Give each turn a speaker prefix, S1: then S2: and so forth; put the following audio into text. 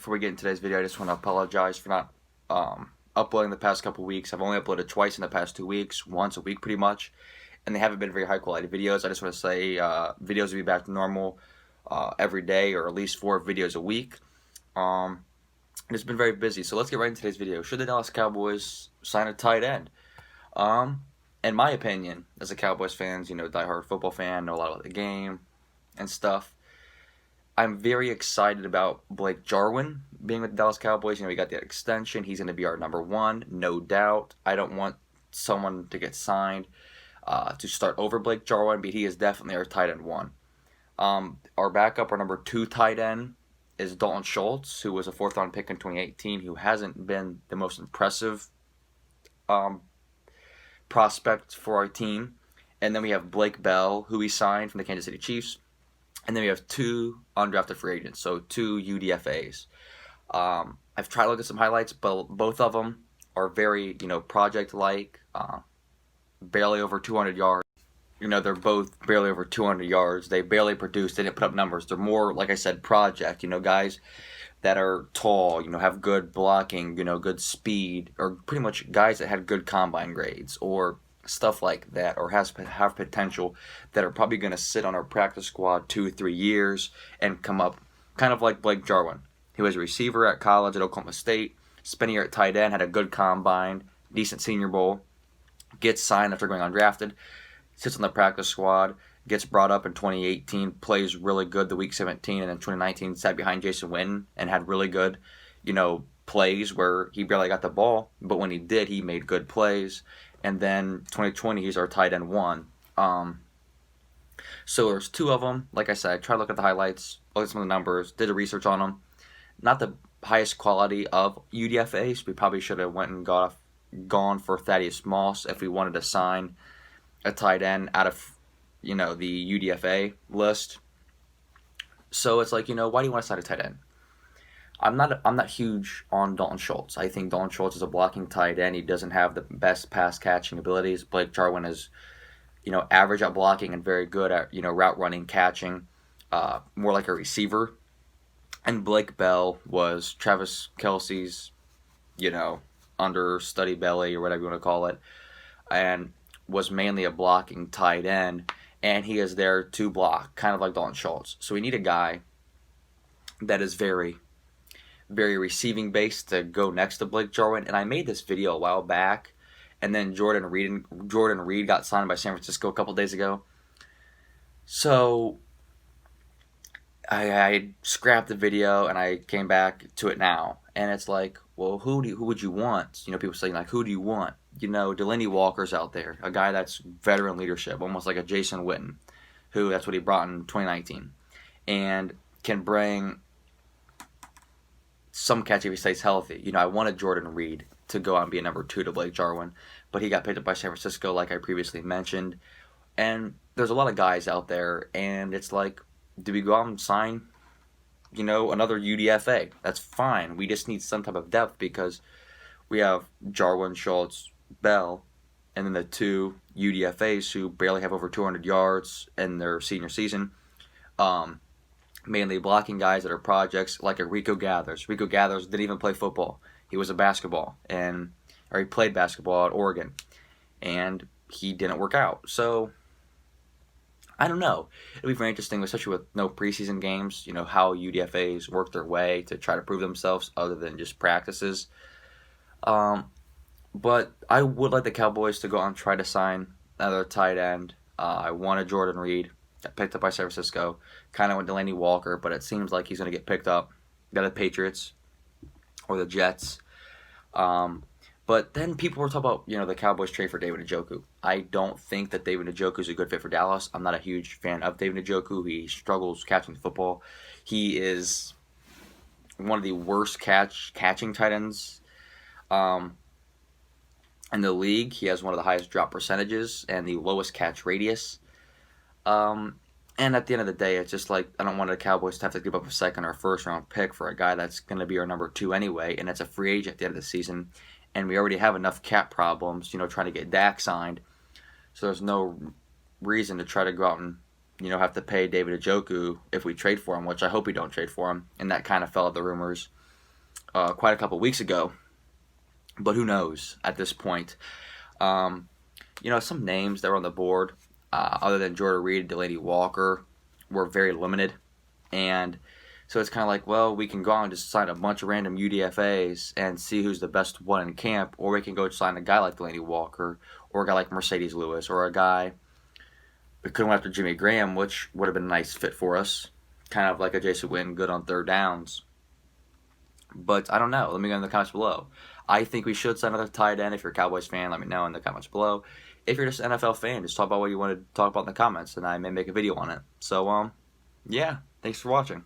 S1: before we get into today's video, I just want to apologize for not uploading the past couple weeks. I've only uploaded twice in the past 2 weeks, once a week pretty much, and they haven't been very high quality videos. I just want to say videos will be back to normal every day, or at least 4 videos a week. It's been very busy, so let's get right into today's video. Should the Dallas Cowboys sign a tight end? In my opinion, as a Cowboys fan, diehard football fan, know a lot about the game and stuff, I'm very excited about Blake Jarwin being with the Dallas Cowboys. We got that extension. He's going to be our number 1, no doubt. I don't want someone to get signed to start over Blake Jarwin, but he is definitely our tight end 1. Our backup, our number 2 tight end, is Dalton Schultz, who was a 4th-round pick in 2018, who hasn't been the most impressive prospect for our team. And then we have Blake Bell, who we signed from the Kansas City Chiefs. And then we have 2 undrafted free agents, so 2 UDFAs. I've tried to look at some highlights, but both of them are very, project-like, barely over 200 yards. They're both barely over 200 yards. They barely produced. They didn't put up numbers. They're more, like I said, project. Guys that are tall, have good blocking, good speed, or pretty much guys that had good combine grades or stuff like that, or have potential, that are probably going to sit on our practice squad 2-3 years and come up, kind of like Blake Jarwin. He was a receiver at college at Oklahoma State, spent a year at tight end, had a good combine, decent Senior Bowl, gets signed after going undrafted, sits on the practice squad, gets brought up in 2018, plays really good the week 17, and in 2019 sat behind Jason Witten and had really good, plays where he barely got the ball, but when he did, he made good plays. And then 2020, he's our tight end 1. So there's 2 of them. Like I said, I tried to look at the highlights, look at some of the numbers, did a research on them. Not the highest quality of UDFAs. We probably should have went and gone for Thaddeus Moss if we wanted to sign a tight end out of, the UDFA list. So it's like, why do you want to sign a tight end? I'm not huge on Dalton Schultz. I think Dalton Schultz is a blocking tight end. He doesn't have the best pass catching abilities. Blake Jarwin is, average at blocking and very good at, route running, catching, more like a receiver. And Blake Bell was Travis Kelce's, understudy belly or whatever you want to call it, and was mainly a blocking tight end. And he is there to block, kind of like Dalton Schultz. So we need a guy that is very, very receiving based to go next to Blake Jarwin. And I made this video a while back, and then Jordan Reed got signed by San Francisco a couple days ago. So I scrapped the video and I came back to it now, and it's like, well, who would you want? People saying like, who do you want? Delaney Walker's out there, a guy that's veteran leadership, almost like a Jason Witten, who that's what he brought in 2019, and can bring some catch if he stays healthy. I wanted Jordan Reed to go out and be a number 2 to Blake Jarwin, but he got picked up by San Francisco, like I previously mentioned. And there's a lot of guys out there, and it's like, do we go out and sign, another UDFA? That's fine. We just need some type of depth because we have Jarwin, Schultz, Bell, and then the 2 UDFAs who barely have over 200 yards in their senior season. Mainly blocking guys that are projects, like a Rico Gathers. Rico Gathers didn't even play football. He was a basketball, or he played basketball at Oregon, and he didn't work out. So I don't know. It'll be very interesting, especially with no preseason games, how UDFAs work their way to try to prove themselves other than just practices. But I would like the Cowboys to go out and try to sign another tight end. I wanted Jordan Reed. Got picked up by San Francisco. Kind of went Delaney Walker, but it seems like he's going to get picked up by the Patriots or the Jets. But then people were talking about, the Cowboys trade for David Njoku. I don't think that David Njoku is a good fit for Dallas. I'm not a huge fan of David Njoku. He struggles catching the football. He is one of the worst catching tight ends in the league. He has one of the highest drop percentages and the lowest catch radius. And at the end of the day, it's just like, I don't want the Cowboys to have to give up a 2nd or 1st round pick for a guy that's going to be our number 2 anyway, and it's a free agent at the end of the season. And we already have enough cap problems, trying to get Dak signed. So there's no reason to try to go out and, have to pay David Njoku if we trade for him, which I hope we don't trade for him. And that kind of fell out the rumors quite a couple weeks ago. But who knows at this point? Um, some names that were on the board, other than Jordan Reed and Delaney Walker, were very limited. And so it's kind of like, well, we can go out and just sign a bunch of random UDFAs and see who's the best one in camp, or we can go sign a guy like Delaney Walker, or a guy like Mercedes Lewis, or a guy we could have went after Jimmy Graham, which would have been a nice fit for us. Kind of like a Jason Witten, good on third downs. But I don't know. Let me know in the comments below. I think we should sign another tight end. If you're a Cowboys fan, let me know in the comments below. If you're just an NFL fan, just talk about what you want to talk about in the comments, and I may make a video on it. So, yeah. Thanks for watching.